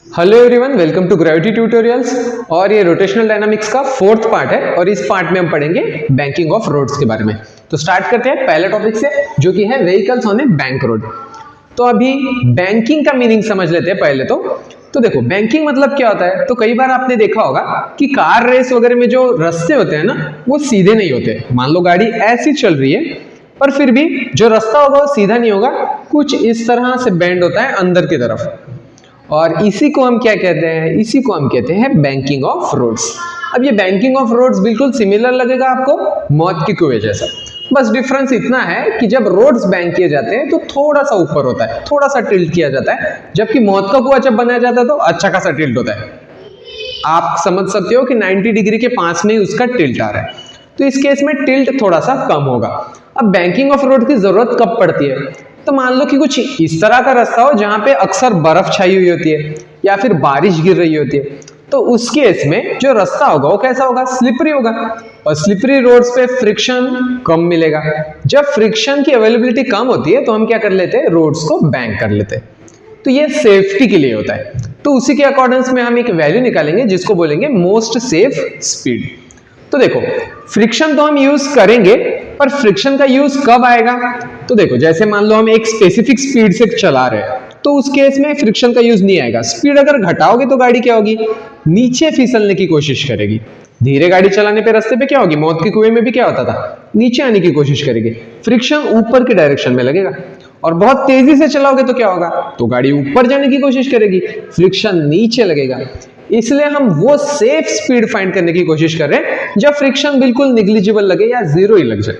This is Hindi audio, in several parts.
Hello everyone, welcome to Gravity Tutorials. और ये रोटेशनल डायनामिक्स का फोर्थ पार्ट है और इस पार्ट में हम पढ़ेंगे बैंकिंग ऑफ रोड्स के बारे में। तो स्टार्ट करते हैं पहले टॉपिक से, जो कि है vehicles on A bank road. तो अभी बैंकिंग का मीनिंग समझ लेते हैं पहले तो देखो, बैंकिंग मतलब क्या होता है। तो कई बार आपने देखा होगा कि कार रेस वगैरह में जो रास्ते होते हैं ना, वो सीधे नहीं होते। मान लो गाड़ी ऐसी चल रही है, पर फिर भी जो रास्ता होगा वो सीधा नहीं होगा, कुछ इस तरह से बेंड होता है अंदर की तरफ। और इसी को हम क्या कहते हैं? इसी को हम कहते हैं बैंकिंग ऑफ रोड्स। अब ये बैंकिंग ऑफ रोड्स बिल्कुल सिमिलर लगेगा आपको मौत के कुएं जैसा। बस डिफरेंस इतना है कि जब रोड्स बैंक किए जाते हैं तो थोड़ा सा ऊपर होता है, थोड़ा सा टिल्ट किया जाता है, जबकि मौत का कुआं जब बनाया जाता है तो अच्छा खासा टिल्ट होता है। आप समझ सकते हो कि 90 डिग्री के पास में ही उसका टिल्ट आ रहा है। तो इस केस में टिल्ट थोड़ा सा कम होगा। अब बैंकिंग ऑफ रोड की जरूरत कब पड़ती है? तो मान लो कि कुछ इस तरह का रास्ता हो जहां पे अक्सर बर्फ छाई हुई होती है या फिर बारिश गिर रही होती है। तो उस केस में जो रास्ता होगा वो कैसा होगा? स्लिपरी होगा। और स्लिपरी रोड्स पे फ्रिक्शन कम मिलेगा। जब फ्रिक्शन की अवेलेबिलिटी कम होती है तो हम क्या कर लेते हैं? रोड्स को बैंक कर लेते हैं। तो ये सेफ्टी के लिए होता है। तो उसी के अकॉर्डिंग्स में हम एक वैल्यू निकालेंगे जिसको बोलेंगे मोस्ट सेफ स्पीड। तो देखो, फ्रिक्शन तो हम यूज करेंगे, पर फ्रिक्शन का यूज कब आएगा? तो देखो, जैसे मान लो हम एक स्पेसिफिक स्पीड से चला रहे हैं तो उस केस में फ्रिक्शन का यूज नहीं आएगा। स्पीड अगर घटाओगे तो गाड़ी क्या होगी? नीचे फिसलने की कोशिश करेगी। धीरे गाड़ी चलाने पे रास्ते पे क्या होगी? मौत के कुएं में भी क्या होता था? नीचे आने की कोशिश करेगी। फ्रिक्शन ऊपर की डायरेक्शन में लगेगा। और बहुत तेजी से चलाओगे तो क्या होगा? तो गाड़ी ऊपर जाने की कोशिश करेगी, फ्रिक्शन नीचे लगेगा। इसलिए हम वो सेफ स्पीड फाइंड करने की कोशिश कर रहे हैं जब फ्रिक्शन बिल्कुल निग्लिजिबल लगे या जीरो ही लग जाए।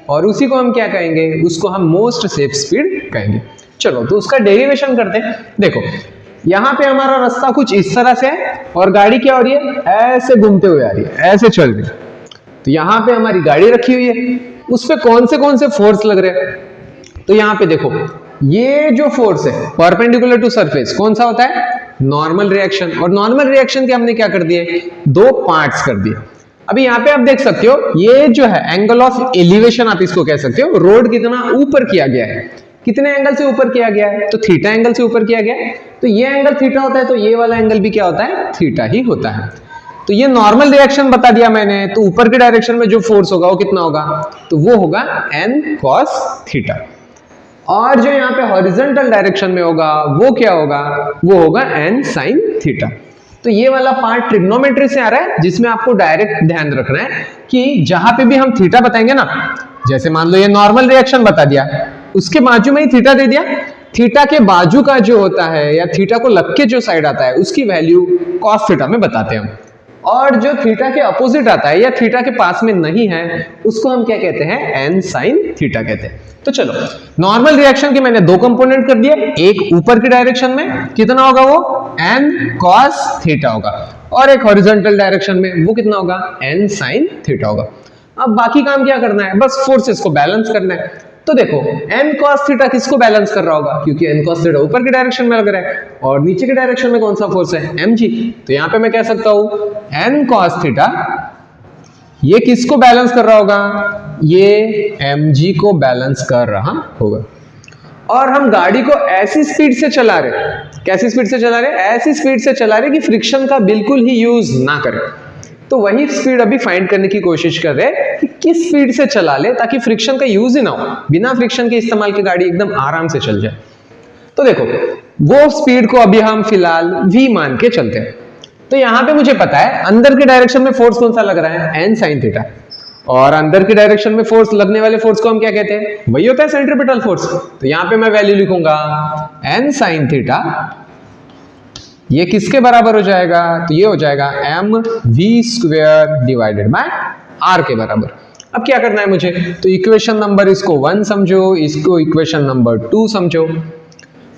और उसी को हम क्या कहेंगे? उसको हम मोस्ट सेफ स्पीड कहेंगे। चलो, तो उसका डेरिवेशन करते हैं। देखो, यहां पे हमारा रास्ता कुछ इस तरह से है और गाड़ी क्या हो रही है? ऐसे घूमते हुए आ रही है, ऐसे चल रही है। तो यहां पे हमारी गाड़ी रखी हुई है, उस पे कौन से फोर्स लग रहे हैं? तो यहां पे देखो, ये जो फोर्स है परपेंडिकुलर टू सरफेस कौन सा होता है? Normal reaction. और नॉर्मल रिएक्शन के हमने क्या कर दिए? दो पार्ट्स कर दिए। अभी यहां पे आप देख सकते हो, ये जो है एंगल ऑफ एलिवेशन आप इसको कह सकते हो। रोड कितना ऊपर किया गया है, कितने एंगल से ऊपर किया गया है? तो थीटा एंगल से ऊपर किया गया है। तो ये एंगल थीटा होता है, तो ये वाला एंगल भी क्या होता है? थीटा ही होता है। तो ये नॉर्मल रिएक्शन बता दिया मैंने। तो ऊपर की डायरेक्शन में जो फोर्स होगा वो कितना होगा? तो वो होगा n cos थीटा। और जो यहाँ पे हॉरिजॉन्टल डायरेक्शन में होगा वो क्या होगा? वो होगा n sin थीटा। तो ये वाला पार्ट ट्रिग्नोमेट्री से आ रहा है, जिसमें आपको डायरेक्ट ध्यान रखना है कि जहां पे भी हम थीटा बताएंगे ना, जैसे मान लो ये नॉर्मल रिएक्शन बता दिया, उसके बाजू में ही थीटा दे दिया। थीटा के बाजू का जो होता है या थीटा को लग के जो साइड आता है उसकी वैल्यू cos थीटा में बताते हैं हम। और जो थीटा के अपोजिट आता है या थीटा के पास में नहीं है उसको हम क्या कहते हैं? n sin थीटा कहते हैं। तो चलो, नॉर्मल रिएक्शन के मैंने दो कंपोनेंट कर दिए। एक ऊपर की डायरेक्शन में कितना होगा? वो n cos थीटा होगा। और एक हॉरिजॉन्टल डायरेक्शन में वो कितना होगा? n sin थीटा होगा। अब बाकी काम क्या करना है? बस फोर्सेस को बैलेंस करना है। तो देखो, n cos थीटा किसको बैलेंस कर रहा होगा? क्योंकि n cos थीटा ऊपर की डायरेक्शन में लग रहा है और नीचे की डायरेक्शन में कौन सा फोर्स है? mg। तो यहां पे मैं कह सकता हूं n cos थीटा ये किसको बैलेंस कर रहा होगा? ये mg को बैलेंस कर रहा होगा। और हम गाड़ी को ऐसी स्पीड से चला रहे, कैसी स्पीड से चला रहे? ऐसी स्पीड से चला रहे कि फ्रिक्शन का बिल्कुल ही यूज ना करें। तो वही स्पीड अभी फाइंड करने की कोशिश कर रहे हैं कि किस स्पीड से चला ले ताकि फ्रिक्शन का यूज ही ना हो। बिना फ्रिक्शन के इस्तेमाल की गाड़ी एकदम आराम से चल जाए। तो देखो, वो स्पीड को अभी हम फिलहाल v मान के चलते हैं। तो यहां पे मुझे पता है अंदर की डायरेक्शन में फोर्स कौन सा लग रहा है? n sin theta. और अंदर की डायरेक्शन में फोर्स लगने वाले फोर्स को हम क्या कहते हैं? वही होता है सेंट्रीपिटल फोर्स। तो यहां पे मैं वैल्यू लिखूंगा n sin थीटा, ये किसके बराबर हो जाएगा? तो ये हो जाएगा mv² डिवाइडेड बाय r के बराबर। अब क्या करना है मुझे? तो इक्वेशन नंबर इसको 1 समझो, इसको इक्वेशन नंबर 2 समझो।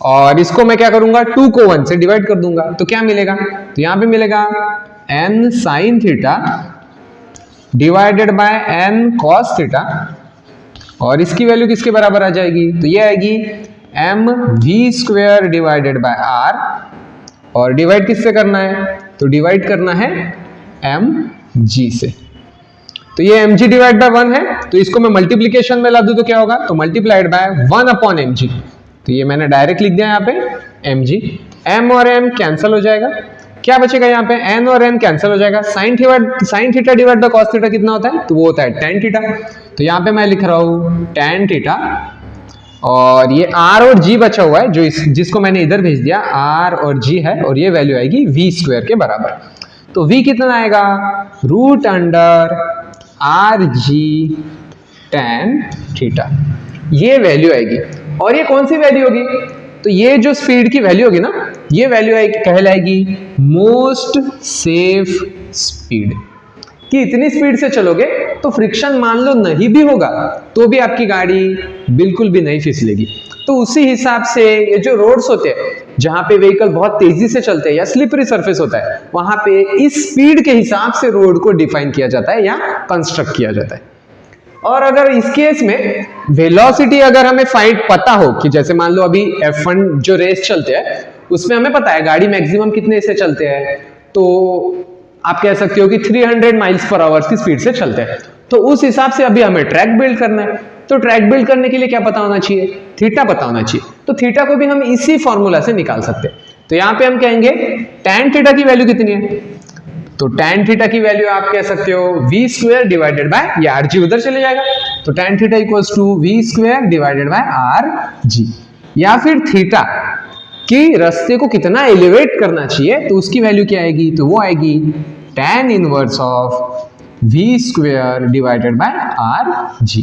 और इसको मैं क्या करूंगा? 2 को 1 से डिवाइड कर दूंगा। तो क्या मिलेगा? तो यहां पे मिलेगा n sin theta divided bye n cos theta. और इसकी वैल्यू किसके बराबर आ जाएगी? तो ये आएगी mv² डिवाइडेड बाय r। और डिवाइड किससे करना है? तो डिवाइड करना है mg से। तो ये mg डिवाइड बाय 1 है, तो इसको मैं मल्टीप्लीकेशन में ला दूं तो क्या होगा? तो मल्टीप्लाइड बाय 1 अपॉन mg। तो ये मैंने डायरेक्ट लिख दिया यहाँ पे mg। m और m कैंसिल हो जाएगा, क्या बचेगा यहाँ पे, n और n कैंसिल हो जाएगा, sine theta divide by cos theta कितना होता है, तो वो होता है tan थीटा। तो यहाँ पे मैं लिख रहा हूँ tan थीटा, और ये r और g बचा हुआ है जो जिसको मैंने इधर भेज दिया, r और g है, और ये वैल्यू आएगी v स्क्वायर के बराबर। तो v कितना आएगा, root under R G tan theta, ये वैल्यू आएगी। और ये कौन सी वैल्यू होगी, तो ये जो स्पीड की वैल्यू होगी ना, ये वैल्यू आएगी, कहलाएगी मोस्ट सेफ स्पीड, कि इतनी स्पीड से चलोगे तो फ्रिक्शन मान लो नहीं भी होगा तो भी आपकी गाड़ी बिल्कुल भी नहीं फिसलेगी। तो उसी हिसाब से ये जो रोड्स होते हैं जहां पे व्हीकल बहुत तेजी से चलते हैं या स्लिपरी सरफेस होता है, वहां पे इस स्पीड के हिसाब से रोड को डिफाइन किया जाता है या कंस्ट्रक्ट किया जाता है। और अगर इस केस में वेलोसिटी अगर हमें फाइंड पता हो, कि जैसे मान लो अभी F1 जो रेस चलते हैं उसमें हमें पता है गाड़ी मैक्सिमम कितने से चलते हैं, तो आप कह सकते हो कि 300 माइल्स पर आवर की स्पीड से चलते हैं। तो उस हिसाब से अभी हमें ट्रैक बिल्ड करना है, तो ट्रैक बिल्ड करने के लिए क्या पता होना चाहिए, थीटा पता होना चाहिए। तो थीटा को भी हम इसी फॉर्मूला से निकाल सकते हैं। तो यहाँ पे हम कहेंगे tan थीटा की वैल्यू कितनी है, तो tan थीटा की वैल्यू आप कह सकते हो v स्क्वायर डिवाइडेड बाय, ये rg उधर चले जाएगा, तो tan theta equals to v square divided by rg। या फिर थीटा कि रास्ते को कितना एलिवेट करना चाहिए, तो उसकी वैल्यू क्या आएगी, तो वो आएगी tan inverse of v square divided by rg।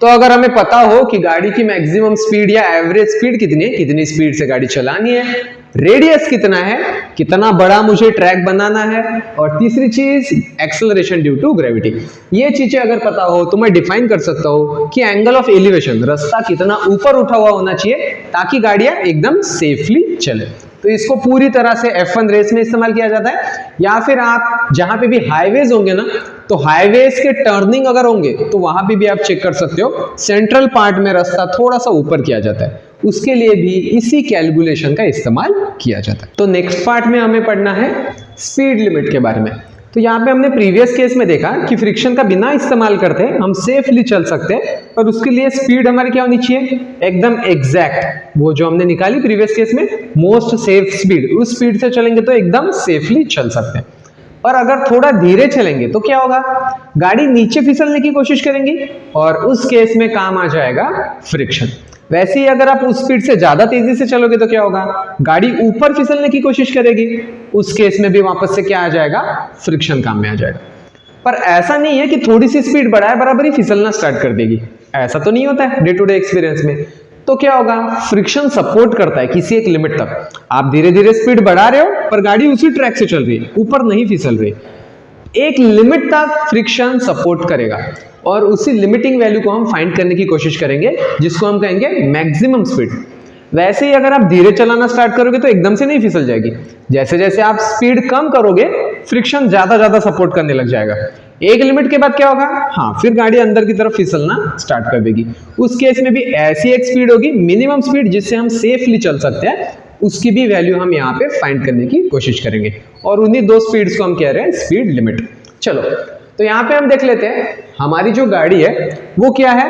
तो अगर हमें पता हो कि गाड़ी की मैक्सिमम स्पीड या एवरेज स्पीड कितनी है, कितनी स्पीड से गाड़ी चलानी है, रेडियस कितना है, कितना बड़ा मुझे ट्रैक बनाना है, और तीसरी चीज एक्सेलरेशन ड्यू टू ग्रेविटी, ये चीजें अगर पता हो तो मैं डिफाइन कर सकता हूं कि एंगल ऑफ एलिवेशन, रास्ता कितना ऊपर उठा हुआ होना चाहिए ताकि गाड़ियां एकदम सेफली चले। तो इसको पूरी तरह से F1 रेस में इस्तेमाल किया जाता है। या फिर आप जहां पे भी हाईवेज होंगे ना, तो हाईवेज के टर्निंग अगर होंगे तो वहां पे भी आप चेक कर सकते हो, सेंट्रल पार्ट में रास्ता थोड़ा सा ऊपर किया जाता है, उसके लिए भी इसी कैलकुलेशन का इस्तेमाल किया जाता है। तो नेक्स्ट पार्ट में हमें पढ़ना है स्पीड लिमिट के बारे में। तो यहाँ पे हमने प्रीवियस केस में देखा कि फ्रिक्शन का बिना इस्तेमाल करते हम सेफली चल सकते हैं, पर उसके लिए स्पीड हमारी क्या होनी चाहिए, एकदम एग्जैक्ट, वो जो हमने निकाली प्रीवियस केस में मोस्ट सेफ स्पीड, उस स्पीड से चलेंगे तो एकदम सेफली चल सकते हैं। और अगर थोड़ा धीरे चलेंगे तो क्या होगा, गाड़ी नीचे फिसलने की कोशिश करेंगी और उस केस में काम आ जाएगा फ्रिक्शन। वैसे ही अगर आप उस स्पीड से ज्यादा तेजी से चलोगे तो क्या होगा, गाड़ी ऊपर फिसलने की कोशिश करेगी, उस केस में भी वापस से क्या आ जाएगा, फ्रिक्शन काम में आ जाएगा। पर ऐसा नहीं है कि थोड़ी सी स्पीड बढ़ाए बराबर ही फिसलना स्टार्ट कर देगी, ऐसा तो नहीं होता है डे टू डे एक्सपीरियंस में। तो क्या होगा, फ्रिक्शन सपोर्ट करता है किसी एक लिमिट तक, आप धीरे धीरे स्पीड बढ़ा रहे हो पर गाड़ी उसी ट्रैक से चल रही है, ऊपर नहीं फिसल रही, एक लिमिट तक फ्रिक्शन सपोर्ट करेगा और उसी लिमिटिंग वैल्यू को हम फाइंड करने की कोशिश करेंगे जिसको हम कहेंगे मैक्सिमम स्पीड। वैसे ही अगर आप धीरे चलाना स्टार्ट करोगे तो एकदम से नहीं फिसल जाएगी, जैसे जैसे आप स्पीड कम करोगे फ्रिक्शन ज्यादा सपोर्ट करने लग जाएगा। एक लिमिट के बाद क्या होगा, हाँ फिर गाड़ी अंदर की तरफ फिसलना स्टार्ट कर देगी। उस केस में भी ऐसी एक स्पीड होगी मिनिमम स्पीड जिससे हम सेफली चल सकते हैं, उसकी भी वैल्यू हम यहाँ पे फाइंड करने की कोशिश करेंगे और उन्हीं दो स्पीड्स को हम कह रहे हैं स्पीड लिमिट। चलो तो यहाँ पे हम देख लेते हैं हमारी जो गाड़ी है वो क्या है,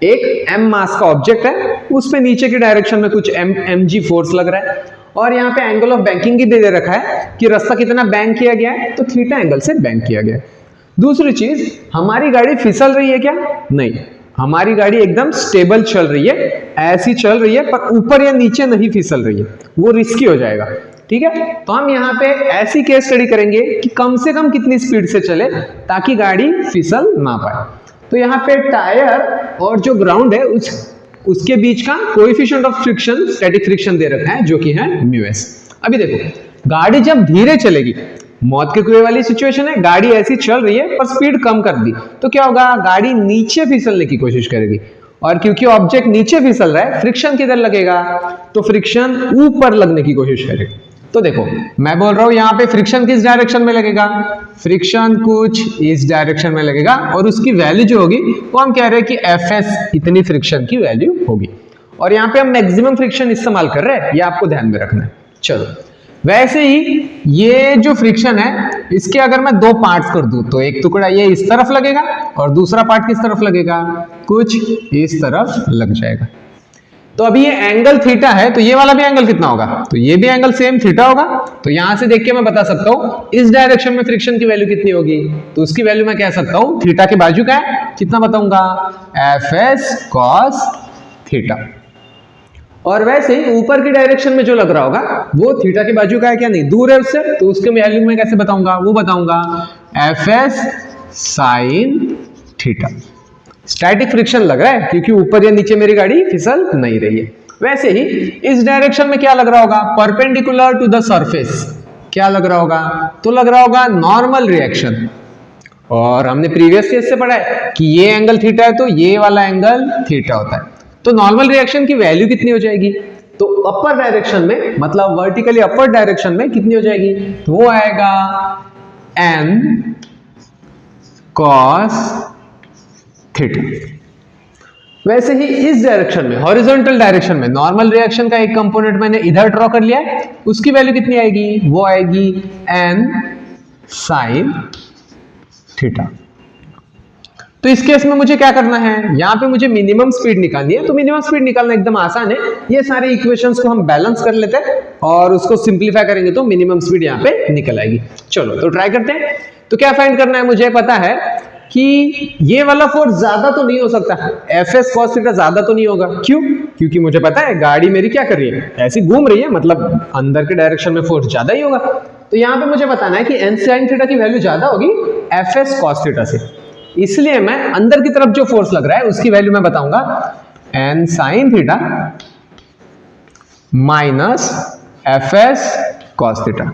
एक m मास का ऑब्जेक्ट है, उस पे नीचे की डायरेक्शन में कुछ mg फोर्स लग रहा है और यहाँ पे एंगल ऑफ बैंकिंग की दे रखा है कि रास्ता कितना बैंक किया गया है, तो थीटा एंगल से बैंक किया गया है। दूसरी चीज, हमारी गाड़ी फिसल रही है क्या, नहीं, हमारी गाड़ी एकदम स्टेबल चल रही है, ऐसी चल रही है पर ऊपर या नीचे नहीं फिसल रही है, वो रिस्की हो जाएगा। ठीक है, तो हम यहाँ पे ऐसी केस स्टडी करेंगे कि कम से कम कितनी स्पीड से चले ताकि गाड़ी फिसल ना पाए। तो यहाँ पे टायर और जो ग्राउंड है उसके बीच का coefficient of friction, static friction दे रखा है जो कि है μs। अभी देखो गाड़ी जब धीरे चलेगी, मौत के कुएं वाली सिचुएशन है, गाड़ी ऐसी चल रही है पर स्पीड कम कर दी तो क्या होगा, गाड़ी नीचे फिसलने की कोशिश करेगी और क्योंकि ऑब्जेक्ट नीचे फिसल रहा है फ्रिक्शन किधर लगेगा, तो फ्रिक्शन ऊपर लगने की कोशिश करेगी। तो देखो मैं बोल रहा हूं यहाँ पे फ्रिक्शन किस डायरेक्शन में लगेगा, फ्रिक्शन कुछ इस डायरेक्शन में लगेगा और उसकी वैल्यू जो होगी वो हम कह रहे हैं कि Fs इतनी फ्रिक्शन की वैल्यू होगी और यहाँ पे हम मैक्सिमम फ्रिक्शन इस्तेमाल कर रहे हैं, ये आपको ध्यान में रखना है। चलो वैसे ही ये जो फ्रिक्शन है इसके अगर मैं दो पार्ट्स कर दूं तो एक टुकड़ा ये इस तरफ लगेगा और दूसरा पार्ट किस तरफ लगेगा, कुछ इस तरफ लग जाएगा। तो अभी ये एंगल थीटा है, तो ये वाला भी एंगल कितना होगा, तो ये भी एंगल सेम थीटा होगा। तो यहां से देख के मैं बता सकता हूं इस डायरेक्शन में फ्रिक्शन की वैल्यू कितनी होगी, तो उसकी वैल्यू मैं कह सकता हूं थीटा के बाजू का है, कितना बताऊंगा, एफ एस कॉस थीटा। और वैसे ही ऊपर की डायरेक्शन में जो लग रहा होगा वो थीटा के बाजू का है क्या, नहीं दूर है उससे, तो उसके वैल्यू में कैसे बताऊंगा, वो बताऊंगा F S sine theta. Static friction लग रहा है क्योंकि ऊपर या नीचे मेरी गाड़ी फिसल नहीं रही है। वैसे ही इस डायरेक्शन में क्या लग रहा होगा, परपेंडिकुलर टू द सरफेस, क्या लग रहा होगा, तो लग रहा होगा नॉर्मल रिएक्शन। और हमने प्रीवियस केस से पढ़ा है कि ये एंगल थीटा है तो ये वाला एंगल थीटा होता है। तो नॉर्मल रिएक्शन की वैल्यू कितनी हो जाएगी, तो अपर डायरेक्शन में मतलब वर्टिकली अपर डायरेक्शन में कितनी हो जाएगी, तो वो आएगा n cos थीटा। वैसे ही इस डायरेक्शन में हॉरिजॉन्टल डायरेक्शन में नॉर्मल रिएक्शन का एक कंपोनेंट मैंने इधर ड्रॉ कर लिया है, उसकी वैल्यू कितनी आएगी, वो आएगी n sin थीटा। तो इस केस में मुझे क्या करना है, यहां पे मुझे मिनिमम स्पीड निकालनी है। तो मिनिमम स्पीड निकालना एकदम आसान है, ये सारे इक्वेशंस को हम बैलेंस कर लेते हैं और उसको सिंप्लीफाई करेंगे तो मिनिमम स्पीड यहां पे निकल आएगी। चलो तो ट्राई करते हैं। तो क्या फाइंड करना है, मुझे पता है कि ये वाला फोर्स ज्यादा तो नहीं हो सकता, एफ एस कॉस थीटा ज्यादा तो नहीं होगा। क्यों, क्योंकि मुझे पता है गाड़ी मेरी क्या कर रही है, ऐसी घूम रही है, मतलब अंदर के डायरेक्शन में फोर्स ज्यादा ही होगा। तो यहाँ पे मुझे बताना है कि एन साइन थीटा की वैल्यू ज्यादा होगी एफ एस कॉस थीटा से, इसलिए मैं अंदर की तरफ जो फोर्स लग रहा है उसकी वैल्यू मैं बताऊंगा N sine theta minus F S cos theta.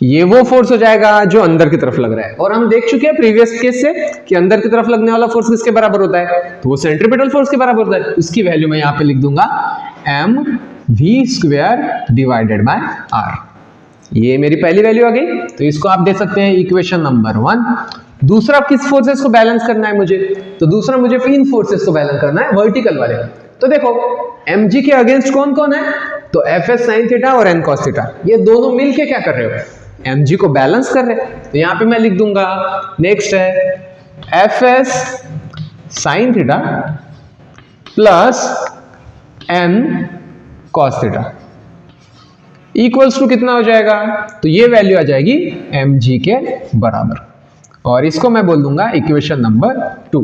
ये वो फोर्स हो जाएगा जो अंदर की तरफ लग रहा है। और हम देख चुके हैं प्रीवियस केस से कि अंदर की तरफ लगने वाला फोर्स किसके बराबर होता है, तो वो सेंट्रीपिटल फोर्स के बराबर होता है। उसकी वैल्यू मैं यहां पे लिख दूंगा M V square divided by R. ये मेरी पहली वैल्यू आ गई, तो इसको आप दे सकते हैं इक्वेशन नंबर 1। दूसरा किस फोर्सेस को बैलेंस करना है मुझे, तो दूसरा मुझे इन फोर्सेस को बैलेंस करना है, वर्टिकल वाले। तो देखो mg के अगेंस्ट कौन कौन है, तो एफ एस साइन थीटा और एन कॉस थीटा, ये दोनों मिलके क्या कर रहे हो, mg को बैलेंस कर रहे हैं। तो यहां पे मैं लिख दूंगा नेक्स्ट है F S sine theta plus N cos theta equals to कितना हो जाएगा, तो ये वैल्यू आ जाएगी mg के बराबर। और इसको मैं बोल दूंगा इक्वेशन नंबर 2।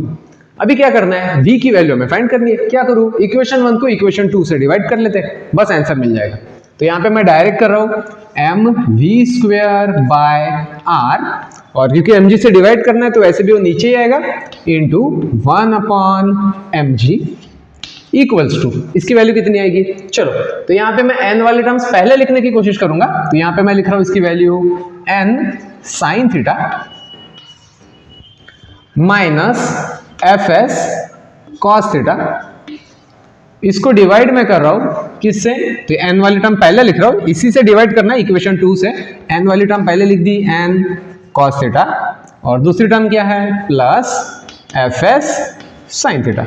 अभी क्या करना है, v की वैल्यू हमें फाइंड करनी है। क्या करूं, इक्वेशन 1 को इक्वेशन 2 से डिवाइड कर लेते हैं, बस आंसर मिल जाएगा। तो यहां पे मैं डायरेक्ट कर रहा हूं M V square by R, और क्योंकि mg से डिवाइड करना है तो वैसे भी वो नीचे ही आएगा, into 1 upon mg equals to, इसकी वैल्यू कितनी आएगी, चलो तो यहां पे मैं n वाले टर्म्स पहले लिखने की कोशिश करूंगा। तो यहां पे मैं लिख रहा हूं इसकी value n sine theta minus F S cos theta, इसको डिवाइड मैं कर रहा हूं किससे, तो n वाली टर्म पहले लिख रहा हूं, इसी से डिवाइड करना है इक्वेशन 2 से। n वाली टर्म पहले लिख दी n कॉस थीटा, और दूसरी टर्म क्या है plus F S sine theta.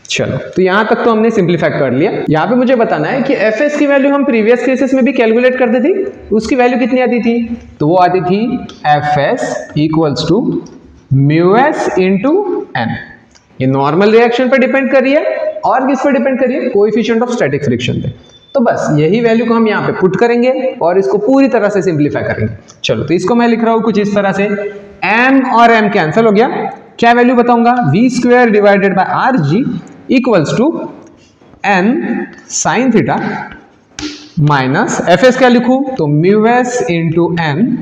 चलो तो यहां तक तो हमने सिंप्लीफाई कर लिया। यहां पे मुझे बताना है कि एफ एस की वैल्यू हम प्रीवियस केसेस में भी कैलकुलेट करते थे, उसकी वैल्यू कितनी आती थी, तो वो आती थी F S equals to mu S into N. ये नॉर्मल रिएक्शन पर डिपेंड कर रही है और किस पर डिपेंड कर रही है, कोएफिशिएंट ऑफ स्टैटिक फ्रिक्शन पे। तो बस यही वैल्यू को हम यहाँ पे पुट करेंगे और इसको पूरी तरह से सिंप्लीफाई करेंगे। चलो तो इसको मैं लिख रहा हूं कुछ इस तरह से, m और m कैंसिल हो गया, क्या वैल्यू बताऊंगा, v square divided by R G equals to n sine theta minus F S क्या लिखूं, तो म्यू एस इंटू एन,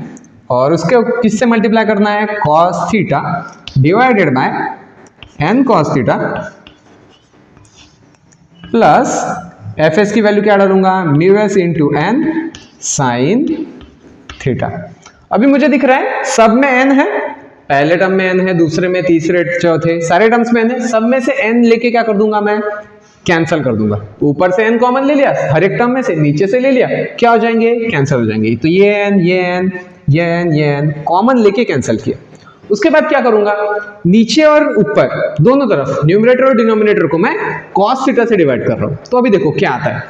और उसके किससे मल्टीप्लाई करना है, cos theta divided by N cos theta plus F S की वैल्यू क्या डालूंगा, mu S into N sine theta. अभी मुझे दिख रहा है सब में n है, पहले टर्म में n है, दूसरे में, तीसरे, चौथे, सारे टर्म्स में n है। सब में से n लेके क्या कर दूंगा, मैं कैंसिल कर दूंगा। ऊपर से n कॉमन ले लिया, हर एक टर्म में से नीचे से ले लिया, क्या हो जाएंगे, कैंसिल हो जाएंगे। तो ये n ये n ये n ये n कॉमन लेके कैंसिल किया। उसके बाद क्या करूंगा, नीचे और ऊपर दोनों तरफ न्यूमरेटर और डिनोमिनेटर को मैं cos थीटा से डिवाइड कर रहा हूं। तो अभी देखो क्या आता है,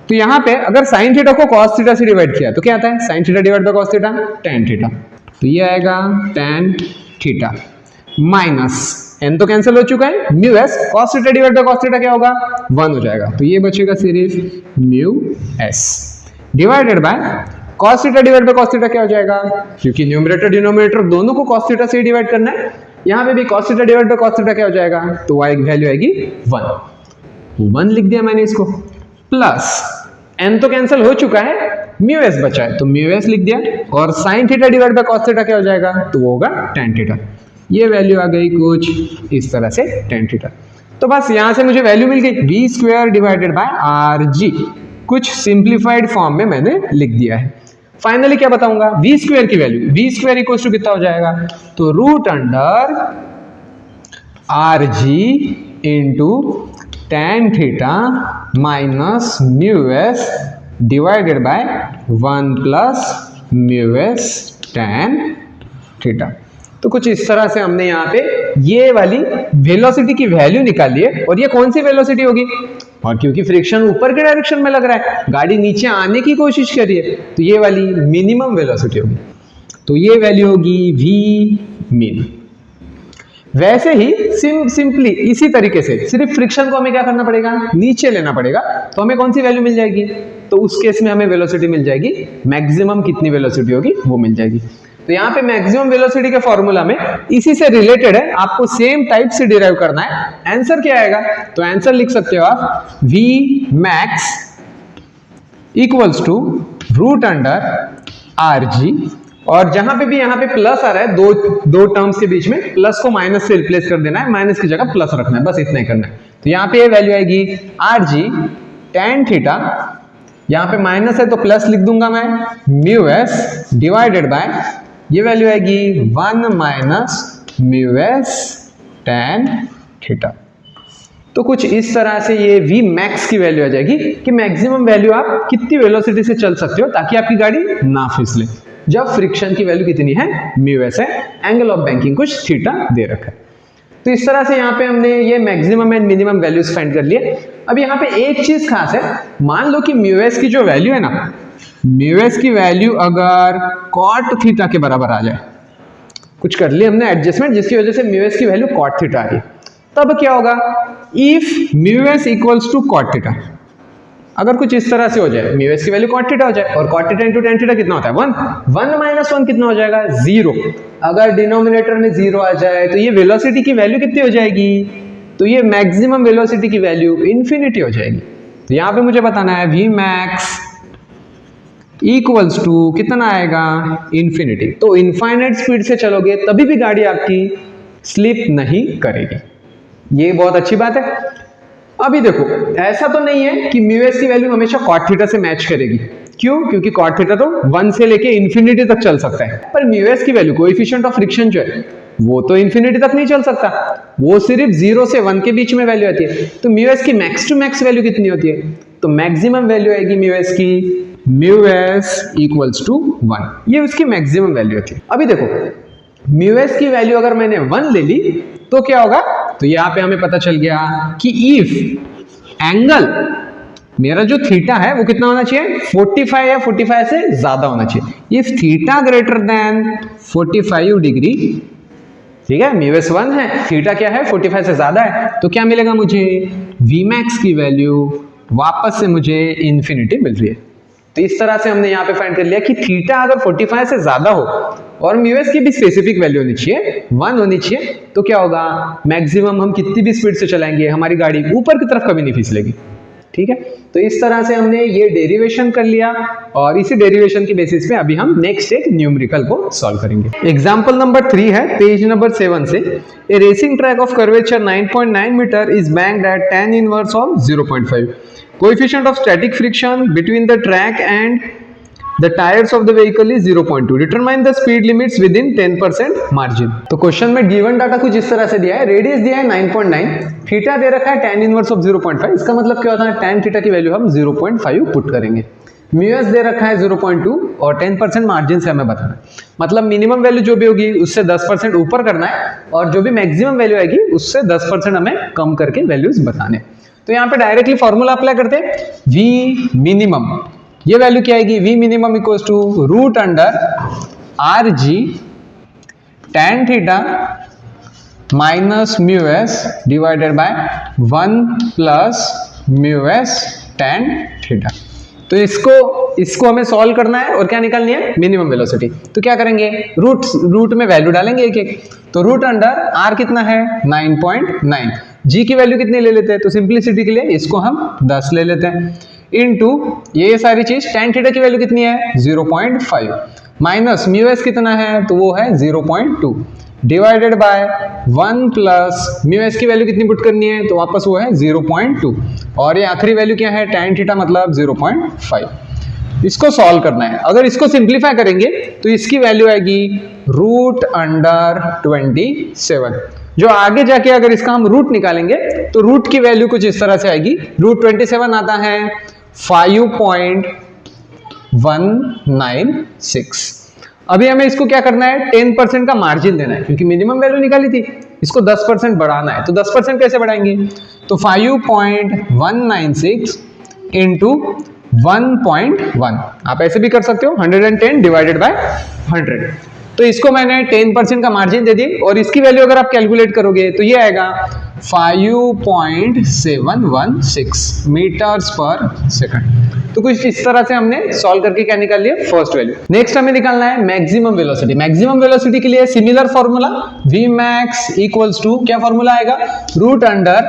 तो यहां पे अगर sin थीटा को cos थीटा से डिवाइड किया तो क्या आता है, sin theta divide by cos theta tan theta, तो ये आएगा tan थीटा माइनस n तो कैंसिल हो चुका है, mu S cos theta divide by cos theta क्या होगा 1 हो जाएगा, तो ये बचेगा सिर्फ mu S divided bye cos theta divide by cos theta क्या हो जाएगा, क्योंकि न्यूमरेटर डिनोमिनेटर दोनों को cos थीटा से डिवाइड करना है, यहाँ पे भी cos theta divide by cos theta क्या हो जाएगा, तो y की वैल्यू आएगी 1 लिख दिया मैंने इसको, प्लस n तो कैंसिल हो चुका है, म्यू एस बचा है तो म्यू एस लिख दिया, और sin theta divide by cos theta क्या हो जाएगा, तो वो होगा tan थीटा, ये वैल्यू आ गई कुछ इस तरह से tan थीटा। तो बस यहां से मुझे वैल्यू मिल गई v square divided by R जी, कुछ सिंप्लीफाइड फॉर्म में मैंने लिख दिया है। फाइनली क्या बताऊंगा, v स्क्वायर की value, v square equals to कितना हो जाएगा, तो root under R G into tan theta minus mu S divided by 1 plus mu S tan theta. तो कुछ इस तरह से हमने यहाँ पे ये वाली वेलोसिटी की वैल्यू निकाली है, और ये कौन सी वेलोसिटी होगी, और क्योंकि फ्रिक्शन ऊपर के डायरेक्शन में लग रहा है, गाड़ी नीचे आने की कोशिश कर रही है, तो ये वाली मिनिमम वेलोसिटी होगी, तो ये वैल्यू होगी v min। वैसे ही सिंपली इसी तरीके से सिर्फ फ्रिक्शन को हमें क्या करना पड़ेगा, नीचे लेना पड़ेगा, तो हमें कौन सी वैल्यू मिल जाएगी, तो उस केस में हमें वेलोसिटी मिल जाएगी, मैक्सिमम कितनी वेलोसिटी होगी वो मिल जाएगी। तो यहाँ पे मैक्सिमम वेलोसिटी के फॉर्मूला में इसी से रिलेटेड है, आपको सेम टाइप से डिराइव करना है। आंसर क्या आएगा, तो आंसर लिख सकते हो आप v max equals to root under R G, और जहां पे भी यहाँ पे प्लस आ रहा है, दो टर्म्स के बीच में प्लस को माइनस से रिप्लेस कर देना है, माइनस की जगह प्लस रखना है, बस इतना ही करना है। तो यहाँ पे ये वैल्यू आएगी आर जी tan थीटा, यहाँ पे माइनस है तो प्लस लिख दूंगा मैं, म्यू एस डिवाइडेड बाय ये वैल्यू आएगी 1 minus mu S tan theta. तो कुछ इस तरह से ये v max की वैल्यू आ जाएगी कि मैक्सिमम वैल्यू आप कितनी वेलोसिटी से चल सकते हो ताकि आपकी गाड़ी ना फिसले, जब फ्रिक्शन की वैल्यू कितनी है, म्यू एस है, एंगल ऑफ बैंकिंग कुछ थीटा दे रखा है। तो इस तरह से यहाँ पे हमने ये maximum and minimum values find कर लिए। अब यहाँ पे एक चीज खास है, मान लो कि म्यू एस की जो वैल्यू है ना, म्यू एस की वैल्यू अगर cot थीटा के बराबर आ जाए, कुछ कर लिया हमने एडजस्टमेंट जिसकी वजह से म्यू एस की वैल्यू cot थीटा आ रही, तब क्या होगा, if mu S equals to cot theta, अगर कुछ इस तरह से हो जाए, म्यू एस की वैल्यू cot थीटा हो जाए, और cot theta into tan theta कितना होता है 1 माइनस 1 कितना हो जाएगा 0, अगर डिनोमिनेटर में 0 आ जाए तो ये वेलोसिटी की वैल्यू कितनी हो जाएगी, तो ये मैक्सिमम वेलोसिटी की वैल्यू इंफिनिटी हो जाएगी। तो यहाँ पे मुझे बताना है v max इक्वल्स टू कितना आएगा, इंफिनिटी। तो इनफाइनाइट स्पीड से चलोगे तभी भी गाड़ी आपकी स्लिप नहीं करेगी, ये बहुत अच्छी बात है। अभी देखो ऐसा तो नहीं है कि म्यू एस की वैल्यू हमेशा cot थीटा से मैच करेगी, क्यों, क्योंकि cot थीटा तो 1 से लेके इंफिनिटी तक चल सकता है, पर म्यू एस की वैल्यू कोएफिशिएंट ऑफ फ्रिक्शन जो है वो तो इंफिनिटी तक नहीं चल सकता, वो सिर्फ 0 से 1 के बीच में वैल्यू आती है। तो म्यू एस की मैक्स टू मैक्स वैल्यू कितनी होती है, तो मैक्सिमम वैल्यू आएगी म्यू एस की म्यू एस इक्वल्स टू 1, ये उसकी मैक्सिमम वैल्यू होती है। अभी देखो म्यू एस की वैल्यू अगर मैंने 1 ले ली तो क्या होगा, तो यहाँ पे हमें पता चल गया कि इफ एंगल मेरा जो थीटा है वो कितना होना चाहिए, 45 या 45 से ज्यादा होना चाहिए, if theta greater than 45 degree, ठीक है, म्यू एस 1 है, थीटा क्या है 45 से ज्यादा है, तो क्या मिलेगा मुझे, v max की वैल्यू वापस से मुझे इंफिनिटी मिल रही है। तो इस तरह से हमने यहाँ पे फाइंड कर लिया कि थीटा अगर 45 से ज्यादा हो और म्यू एस की भी स्पेसिफिक वैल्यू होनी चाहिए, 1 होनी चाहिए, तो क्या होगा, मैक्सिमम हम कितनी भी स्पीड से चलाएंगे हमारी गाड़ी ऊपर की तरफ कभी नहीं फिसलेगी, ठीक है। तो इस तरह से हमने ये डेरिवेशन कर लिया, और इसी डेरिवेशन की बेसिस पे अभी हम नेक्स्ट एक न्यूमेरिकल को सॉल्व करेंगे। एग्जांपल नंबर 3 है पेज नंबर 7 से, A racing track of curvature 9.9 metre is banked at tan inverse of 0.5, coefficient of static friction between the track and the tires of the vehicle is 0.2, determine the speed limits within 10% margin। तो क्वेश्चन में गिवन डाटा कुछ इस तरह से दिया है, रेडियस दिया है 9.9, थीटा दे रखा है tan इनवर्स ऑफ 0.5, इसका मतलब क्या होता है, tan थीटा की वैल्यू हम 0.5 पुट करेंगे, म्यू एस दे रखा है 0.2 और 10% मार्जिन से हमें बताना है, मतलब मिनिमम वैल्यू जो भी होगी उससे 10% ऊपर करना है, और जो भी मैक्सिमम वैल्यू आएगी उससे 10% हमें कम करके वैल्यूज बताने। तो यहाँ पे डायरेक्टली फॉर्मूला अप्लाई करते हैं, v मिनिमम, ये वैल्यू क्या आएगी, v minimum equals to root under R G tan theta minus mu S divided by 1 plus mu S tan theta. तो इसको हमें सॉल्व करना है और क्या निकालनी है, मिनिमम वेलोसिटी। तो क्या करेंगे, रूट में वैल्यू डालेंगे एक एक। तो रूट अंडर आर कितना है 9.9, जी की वैल्यू कितनी ले लेते हैं, तो सिंप्लिसिटी के लिए इसको हम 10 ले लेते हैं, इनटू ये सारी चीज tan थीटा की वैल्यू कितनी है 0.5 माइनस म्यू एस कितना है, तो वो है 0.2 divided by 1 plus mu S की वैल्यू कितनी पुट करनी है, तो वापस वो है 0.2 और ये आखिरी वैल्यू क्या है tan थीटा मतलब 0.5। इसको सॉल्व करना है। अगर इसको सिंप्लीफाई करेंगे तो इसकी वैल्यू आएगी रूट अंडर 27। जो आगे जाके अगर इसका हम रूट निकालेंगे तो रूट की वैल्यू कुछ इस तरह से आएगी, रूट 27 आता है 5.196। अभी हमें इसको क्या करना है, 10% का मार्जिन देना है, क्योंकि मिनिमम वैल्यू निकाली थी, इसको 10% बढ़ाना है। तो 10% कैसे बढ़ाएंगे, तो 5.196 इंटू 1.1, आप ऐसे भी कर सकते हो 110 डिवाइडेड बाय 100। तो इसको मैंने 10% का मार्जिन दे दी और इसकी वैल्यू अगर आप कैलकुलेट करोगे तो ये आएगा 5.716 मीटर्स पर सेकंड। तो कुछ इस तरह से हमने सॉल्व करके क्या निकाल लिया, फर्स्ट वैल्यू। नेक्स्ट हमें निकालना है मैक्सिमम वेलोसिटी। मैक्सिमम वेलोसिटी के लिए similar formula, V max equals to क्या फॉर्मूला आएगा, root under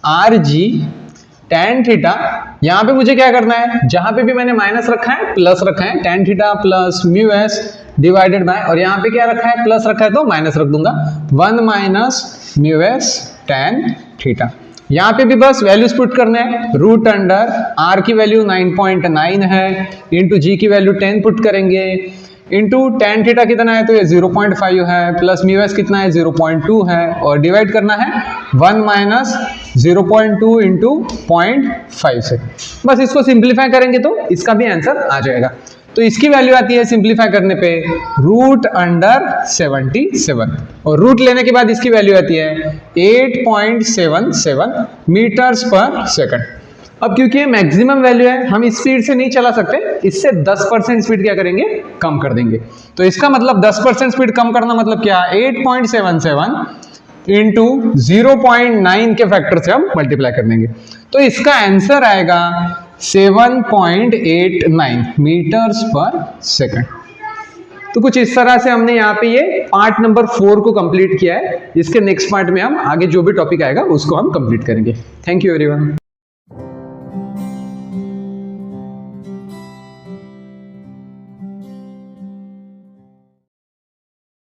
R G tan theta. यहां पे मुझे क्या करना है, जहां पे भी मैंने माइनस रखा है प्लस रखा है, tan theta plus mu S divided bye, और यहां पे क्या रखा है प्लस रखा है तो माइनस रख दूंगा, 1 minus mu S tan theta. यहां पे भी बस वैल्यूज पुट करने हैं, रूट अंडर आर की वैल्यू 9.9 है, इंटू जी की वैल्यू 10 पुट करेंगे, इंटू tan थीटा कितना है, तो ये 0.5 है, प्लस म्यू एस कितना है 0.2 है, और डिवाइड करना है 1 माइनस 0.2 इंटू 0.5 से। बस इसको सिंप्लीफाई करेंगे तो इसका भी आंसर आ जाएगा। तो इसकी वैल्यू आती है सिंप्लीफाई करने पे रूट अंडर 77, और रूट लेने के बाद इसकी वैल्यू आती है 8.77 मीटर्स पर सेकंड। अब क्योंकि ये मैक्सिमम वैल्यू है, हम इस स्पीड से नहीं चला सकते, इससे 10% स्पीड क्या करेंगे, कम कर देंगे। तो इसका मतलब 10% स्पीड कम करना मतलब क्या, 8.77 इंटू 0.9 के फैक्टर से हम मल्टीप्लाई कर देंगे। तो इसका आंसर आएगा 7.89 मीटर्स पर सेकंड। तो कुछ इस तरह से हमने यहाँ पे ये पार्ट नंबर 4 को कंप्लीट किया है। इसके नेक्स्ट पार्ट में हम आगे जो भी टॉपिक आएगा उसको हम कंप्लीट करेंगे। Thank you everyone.